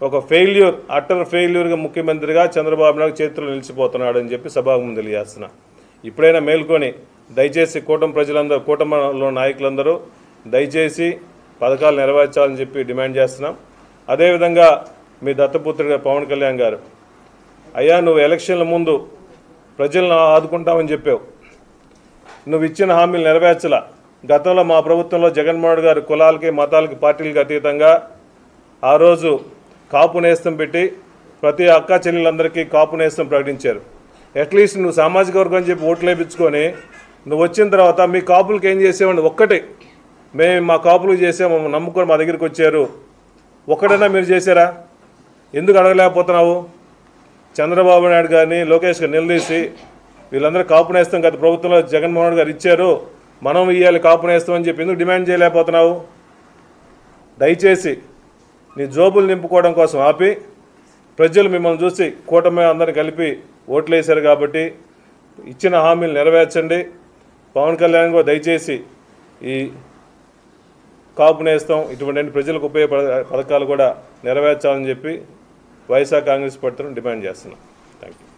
ఒక అట్టర్ ఫెయిల్యూర్గా ముఖ్యమంత్రిగా చంద్రబాబు నాయుడు చేతుల్లో నిలిచిపోతున్నాడు అని చెప్పి సభాముఖం తెలియజేస్తున్నా. ఇప్పుడైనా మేల్కొని దయచేసి కూటమిలో నాయకులందరూ దయచేసి పథకాలు నెరవేర్చాలని చెప్పి డిమాండ్ చేస్తున్నాం. అదేవిధంగా మీ దత్తపుత్రుడు పవన్ కళ్యాణ్ గారు, అయ్యా నువ్వు ఎలక్షన్ల ముందు ప్రజలను ఆదుకుంటామని చెప్పావు, నువ్వు ఇచ్చిన హామీలు నెరవేర్చలా. గతంలో మా ప్రభుత్వంలో జగన్మోహన్ గారు కులాలకి మతాలకి పార్టీలకు అతీతంగా ఆ రోజు కాపు నేస్తం పెట్టి ప్రతి అక్క చెల్లెలందరికీ కాపు నేస్తం ప్రకటించారు. అట్లీస్ట్ నువ్వు సామాజిక వర్గం అని చెప్పి ఓట్లు వేయించుకొని నువ్వు వచ్చిన తర్వాత మీ కాపులకి ఏం చేసేవాడిని? ఒక్కటే, మేము మా కాపులకు చేసాము, నమ్ముకొని మా దగ్గరికి వచ్చారు, ఒక్కడైనా మీరు చేశారా? ఎందుకు అడగలేకపోతున్నావు? చంద్రబాబు నాయుడు గారిని లోకేష్ గారు నిలదీసి వీళ్ళందరూ కాపు నేస్తాం గత ప్రభుత్వంలో జగన్మోహన్ గారు ఇచ్చారు, మనం ఇవ్వాలి కాపు నేస్తాం అని చెప్పి ఎందుకు డిమాండ్ చేయలేకపోతున్నావు? దయచేసి నీ జోబులు నింపుకోవడం కోసం ఆపి ప్రజలు మిమ్మల్ని చూసి కూటమి అందరిని కలిపి ఓట్లు వేశారు కాబట్టి ఇచ్చిన హామీలు నెరవేర్చండి. పవన్ కళ్యాణ్ కూడా దయచేసి ఈ కాపు నేస్తాం ఇటువంటి ప్రజలకు ఉపయోగపడే పథకాలు కూడా నెరవేర్చాలని చెప్పి వైఎస్ఆర్ కాంగ్రెస్ పార్టీని డిమాండ్ చేస్తున్నాం. Thank you.